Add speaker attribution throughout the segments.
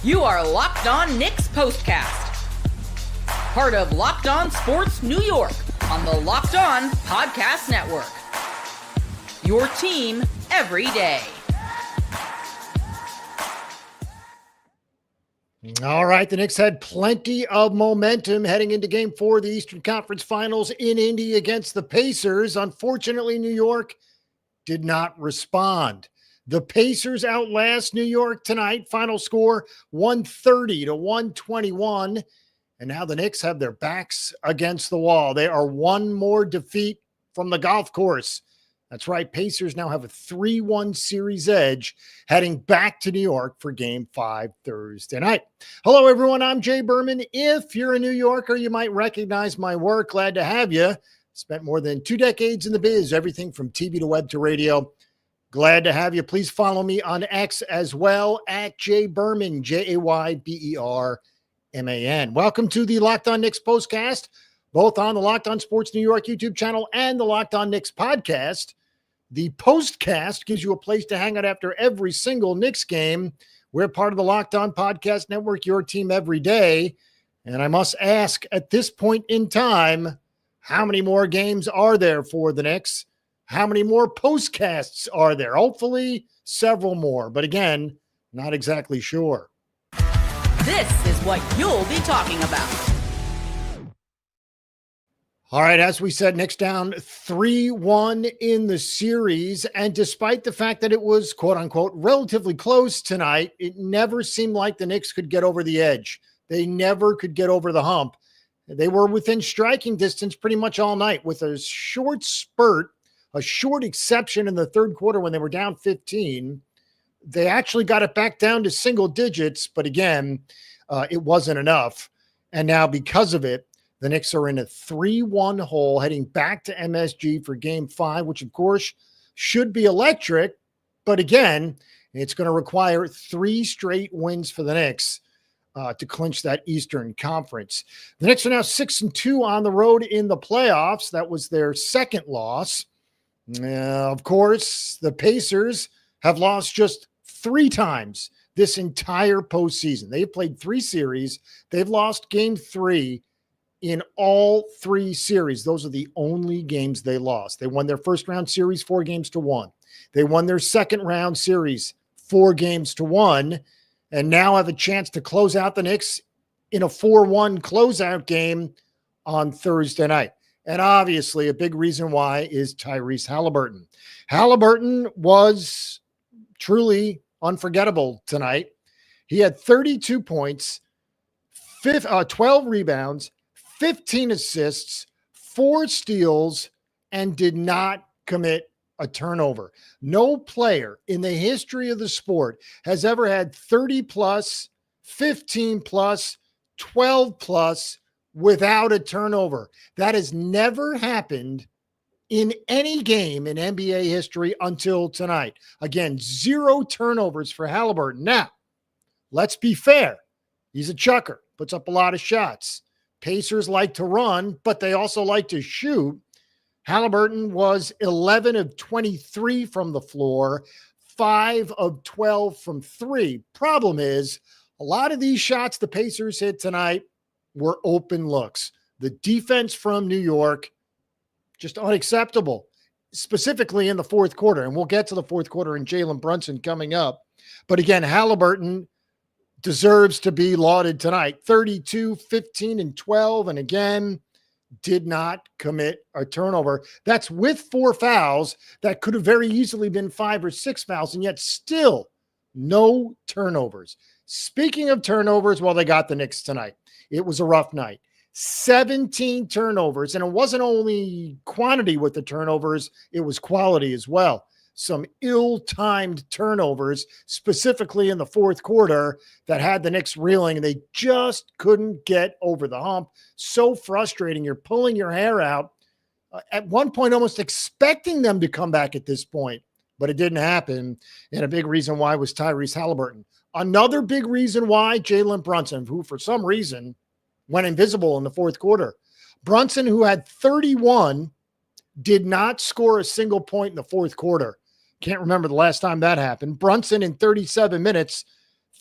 Speaker 1: You are Locked On Knicks POSTCAST, part of Locked On Sports New York on the Locked On Podcast Network. Your team every day.
Speaker 2: All right, the Knicks had plenty of momentum heading into Game 4 of the Eastern Conference Finals in Indy against the Pacers. Unfortunately, New York did not respond. The Pacers outlast New York tonight. Final score 130-121. And now the Knicks have their backs against the wall. They are one more defeat from the golf course. That's right. Pacers now have a 3-1 series edge heading back to New York for Game 5 Thursday night. Hello, everyone. I'm Jay Berman. If you're a New Yorker, you might recognize my work. Glad to have you. Spent more than 2 decades in the biz, everything from TV to web to radio. Glad to have you. Please follow me on X as well at Jay Berman, Jayberman. Welcome to the Locked On Knicks postcast, both on the Locked On Sports New York YouTube channel and the Locked On Knicks podcast. The postcast gives you a place to hang out after every single Knicks game. We're part of the Locked On Podcast Network, your team every day. And I must ask at this point in time, how many more games are there for the Knicks? How many more postcasts are there? Hopefully several more, but again, not exactly sure.
Speaker 1: This is what you'll be talking about.
Speaker 2: All right, as we said, Knicks down 3-1 in the series, and despite the fact that it was, quote-unquote, relatively close tonight, it never seemed like the Knicks could get over the edge. They never could get over the hump. They were within striking distance pretty much all night with a short spurt, a short exception in the third quarter when they were down 15. They actually got it back down to single digits, but again, it wasn't enough. And now because of it, the Knicks are in a 3-1 hole heading back to MSG for Game 5, which of course should be electric. But again, it's going to require 3 straight wins for the Knicks to clinch that Eastern Conference. The Knicks are now 6-2 on the road in the playoffs. That was their second loss. Of course, the Pacers have lost just 3 times this entire postseason. They've played 3 series. They've lost Game 3 in all 3 series. Those are the only games they lost. They won their first round series 4-1. They won their second round series 4-1, and now have a chance to close out the Knicks in a 4-1 closeout game on Thursday night. And obviously, a big reason why is Tyrese Haliburton. Haliburton was truly unforgettable tonight. He had 32 points, 12 rebounds, 15 assists, 4 steals, and did not commit a turnover. No player in the history of the sport has ever had 30-plus, 15-plus, 12-plus, without a turnover. That has never happened in any game in NBA history until tonight. Again, 0 turnovers for Haliburton. Now, let's be fair. He's a chucker, puts up a lot of shots. Pacers like to run, but they also like to shoot. Haliburton was 11 of 23 from the floor, 5 of 12 from 3. Problem is, a lot of these shots the Pacers hit tonight were open looks. The defense from New York, just unacceptable, specifically in the fourth quarter. And we'll get to the fourth quarter and Jalen Brunson coming up. But again, Haliburton deserves to be lauded tonight. 32, 15, and 12. And again, did not commit a turnover. That's with 4 fouls. That could have very easily been 5 or 6 fouls, and yet still no turnovers. Speaking of turnovers, well, they got the Knicks tonight. It was a rough night. 17 turnovers, and it wasn't only quantity with the turnovers, it was quality as well. Some ill-timed turnovers, specifically in the fourth quarter, that had the Knicks reeling, and they just couldn't get over the hump. So frustrating. You're pulling your hair out. At one point, almost expecting them to come back at this point, but it didn't happen, and a big reason why was Tyrese Haliburton. Another big reason why, Jalen Brunson, who for some reason went invisible in the fourth quarter. Brunson, who had 31, did not score a single point in the fourth quarter. Can't remember the last time that happened. Brunson in 37 minutes,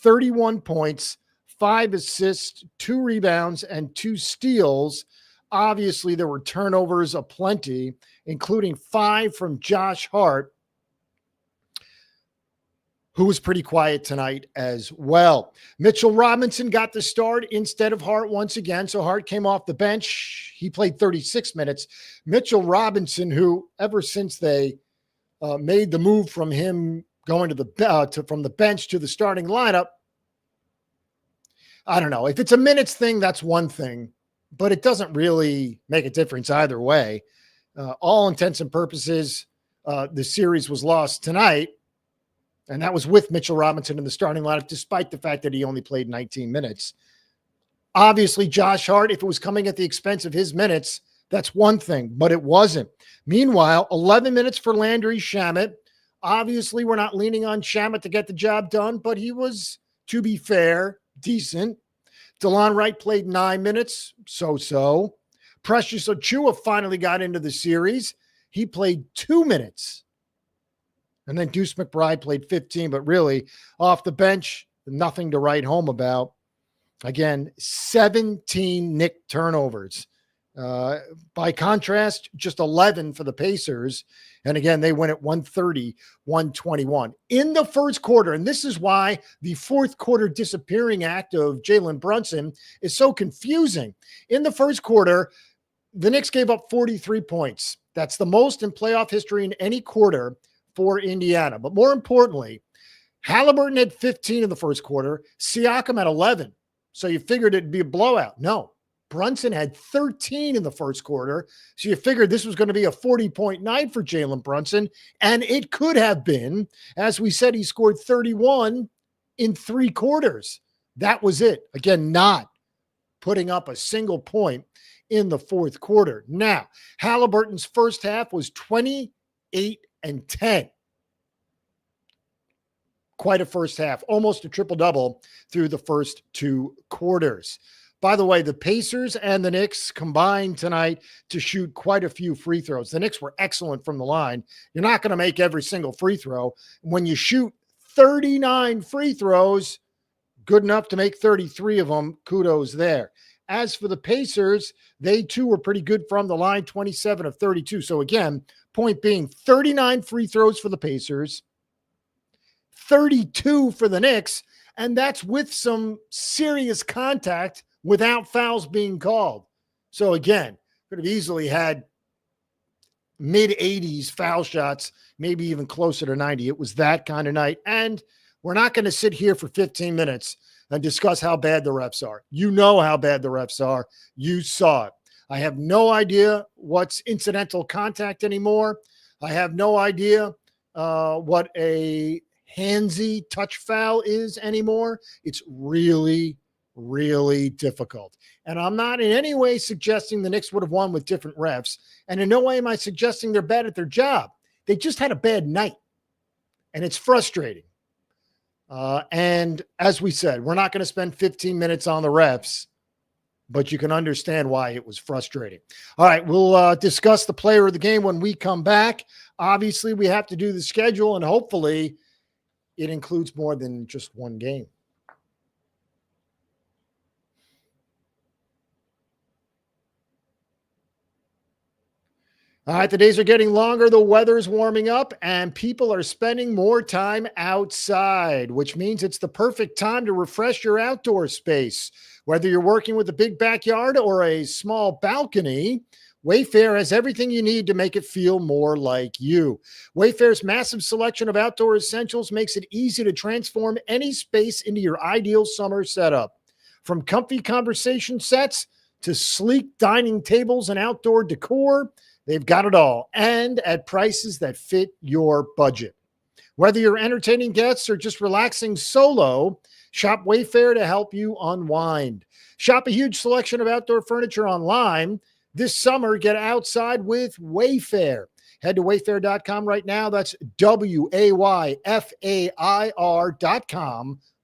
Speaker 2: 31 points, 5 assists, 2 rebounds, and 2 steals. Obviously, there were turnovers aplenty, including 5 from Josh Hart, who was pretty quiet tonight as well. Mitchell Robinson got the start instead of Hart once again. So Hart came off the bench. He played 36 minutes. Mitchell Robinson, who ever since they made the move from him going from the bench to the starting lineup, I don't know. If it's a minutes thing, that's one thing, but it doesn't really make a difference either way. All intents and purposes, the series was lost tonight. And that was with Mitchell Robinson in the starting lineup, despite the fact that he only played 19 minutes. Obviously, Josh Hart, if it was coming at the expense of his minutes, that's one thing, but it wasn't. Meanwhile, 11 minutes for Landry Shamet. Obviously, we're not leaning on Shamet to get the job done, but he was, to be fair, decent. DeLon Wright played 9 minutes, so-so. Precious Achiuwa finally got into the series. He played 2 minutes. And then Deuce McBride played 15, but really off the bench, nothing to write home about. Again, 17 Knick turnovers. By contrast, just 11 for the Pacers. And again, they win at 130-121. In the first quarter, and this is why the fourth quarter disappearing act of Jalen Brunson is so confusing. In the first quarter, the Knicks gave up 43 points. That's the most in playoff history in any quarter for Indiana. But more importantly, Haliburton had 15 in the first quarter, Siakam had 11. So you figured it'd be a blowout. No, Brunson had 13 in the first quarter. So you figured this was going to be a 40-point night for Jalen Brunson. And it could have been. As we said, he scored 31 in 3 quarters. That was it. Again, not putting up a single point in the fourth quarter. Now, Haliburton's first half was 28 and 10. Quite a first half, almost a triple-double through the first 2 quarters. By the way, the Pacers and the Knicks combined tonight to shoot quite a few free throws. The Knicks were excellent from the line. You're not going to make every single free throw. When you shoot 39 free throws, good enough to make 33 of them, kudos there. As for the Pacers, they too were pretty good from the line, 27 of 32. So again, point being 39 free throws for the Pacers, 32 for the Knicks, and that's with some serious contact without fouls being called. So again, could have easily had mid-80s foul shots, maybe even closer to 90. It was that kind of night. And we're not going to sit here for 15 minutes and discuss how bad the refs are. You know how bad the refs are. You saw it. I have no idea what's incidental contact anymore. I have no idea what a handsy touch foul is anymore. It's really, really difficult. And I'm not in any way suggesting the Knicks would have won with different refs. And in no way am I suggesting they're bad at their job. They just had a bad night. And it's frustrating. And as we said, we're not going to spend 15 minutes on the refs, but you can understand why it was frustrating. All right, we'll discuss the player of the game when we come back. Obviously, we have to do the schedule, and hopefully it includes more than just one game. All right, the days are getting longer, the weather's warming up, and people are spending more time outside, which means it's the perfect time to refresh your outdoor space. Whether you're working with a big backyard or a small balcony, Wayfair has everything you need to make it feel more like you. Wayfair's massive selection of outdoor essentials makes it easy to transform any space into your ideal summer setup. From comfy conversation sets to sleek dining tables and outdoor decor, they've got it all, and at prices that fit your budget. Whether you're entertaining guests or just relaxing solo, shop Wayfair to help you unwind. Shop a huge selection of outdoor furniture online. This summer, get outside with Wayfair. Head to wayfair.com right now. That's WAYFAIR.com.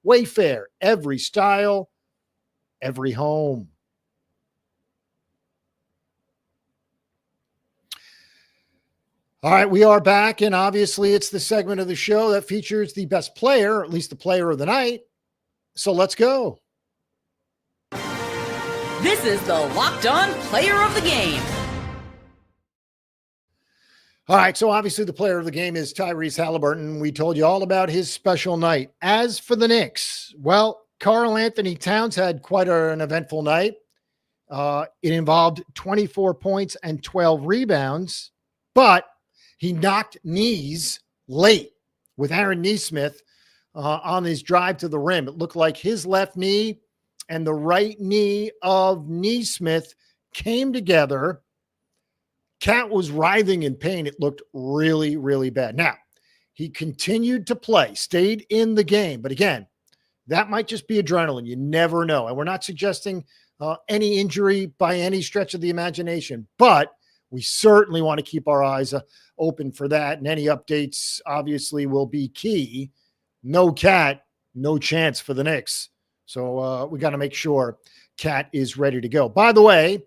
Speaker 2: Wayfair, every style, every home. All right, we are back, and obviously it's the segment of the show that features the best player, or at least the player of the night, So let's go.
Speaker 1: This is the Locked On Player of the Game.
Speaker 2: All right, so obviously the player of the game is Tyrese Haliburton. We told you all about his special night. As for the Knicks, well, Karl Anthony Towns had quite an eventful night. It involved 24 points and 12 rebounds, but he knocked knees late with Aaron Nesmith on his drive to the rim. It looked like his left knee and the right knee of Nesmith came together. Cat was writhing in pain. It looked really, really bad. Now, he continued to play, stayed in the game. But again, that might just be adrenaline. You never know. And we're not suggesting any injury by any stretch of the imagination. But we certainly want to keep our eyes open for that. And any updates, obviously, will be key. No Cat, no chance for the Knicks. So we got to make sure Cat is ready to go. By the way,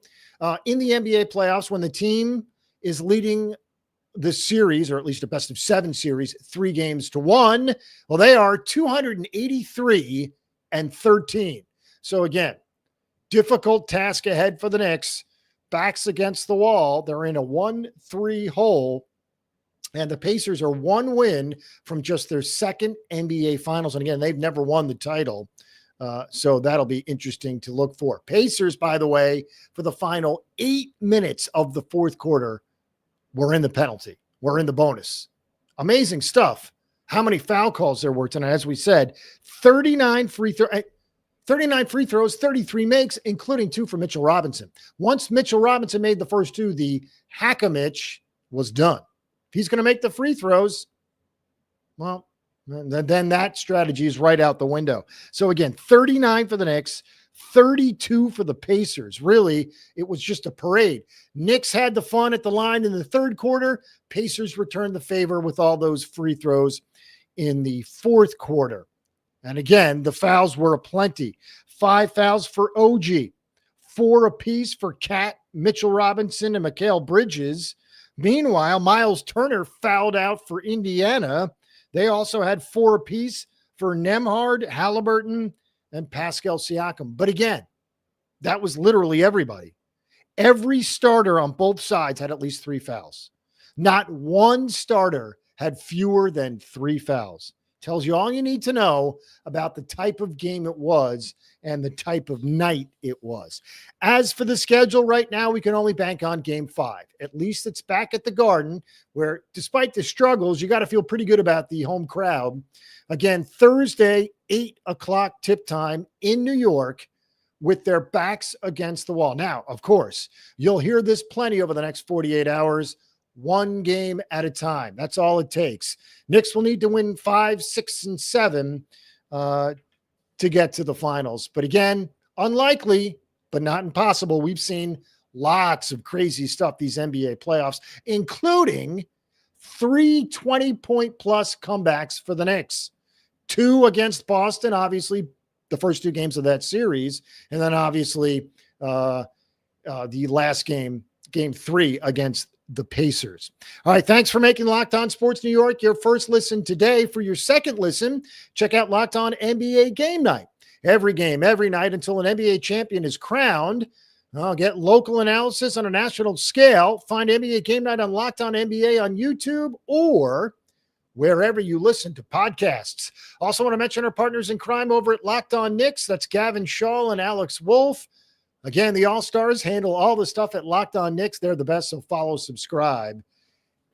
Speaker 2: in the NBA playoffs, when the team is leading the series, or at least a best of 7 series, 3-1, well, they are 283-13. So again, difficult task ahead for the Knicks. Backs against the wall. They're in a 1-3 hole. And the Pacers are 1 win from just their second NBA Finals. And again, they've never won the title. So that'll be interesting to look for. Pacers, by the way, for the final 8 minutes of the fourth quarter, were in the penalty. We're in the bonus. Amazing stuff. How many foul calls there were tonight? As we said, 39 free throws, 33 makes, including 2 for Mitchell Robinson. Once Mitchell Robinson made the first 2, the Hack-a-Mitch was done. If he's going to make the free throws, well, then that strategy is right out the window. So again, 39 for the Knicks, 32 for the Pacers. Really, it was just a parade. Knicks had the fun at the line in the third quarter. Pacers returned the favor with all those free throws in the fourth quarter. And again, the fouls were aplenty. 5 fouls for OG, 4 apiece for Cat, Mitchell Robinson, and Mikal Bridges. Meanwhile, Miles Turner fouled out for Indiana. They also had 4 apiece for Nembhard, Haliburton, and Pascal Siakam. But again, that was literally everybody. Every starter on both sides had at least 3 fouls. Not one starter had fewer than 3 fouls. Tells you all you need to know about the type of game it was and the type of night it was. As for the schedule right now, we can only bank on Game 5. At least it's back at the Garden, where despite the struggles, you got to feel pretty good about the home crowd. Again, Thursday, 8 o'clock tip time in New York with their backs against the wall. Now, of course, you'll hear this plenty over the next 48 hours. 1 game at a time. That's all it takes. Knicks will need to win 5, 6, and 7 to get to the finals. But again, unlikely, but not impossible. We've seen lots of crazy stuff these NBA playoffs, including 3 20-point-plus comebacks for the Knicks. 2 against Boston, obviously, the first 2 games of that series. And then obviously the last game, Game 3 against the Pacers. All right. Thanks for making Locked On Sports New York your first listen today. For your second listen, check out Locked On NBA Game Night. Every game, every night until an NBA champion is crowned. I'll get local analysis on a national scale. Find NBA Game Night on Locked On NBA on YouTube or wherever you listen to podcasts. Also want to mention our partners in crime over at Locked On Knicks. That's Gavin Shaw and Alex Wolf. Again, the All-Stars handle all the stuff at Locked On Knicks. They're the best, so follow, subscribe,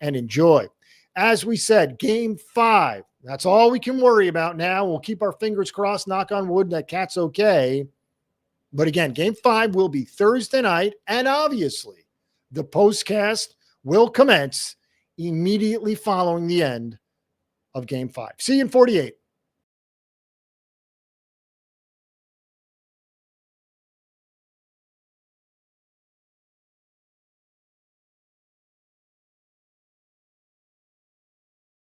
Speaker 2: and enjoy. As we said, Game 5, that's all we can worry about now. We'll keep our fingers crossed, knock on wood, that Cat's okay. But again, Game 5 will be Thursday night, and obviously the postcast will commence immediately following the end of Game 5. See you in 48.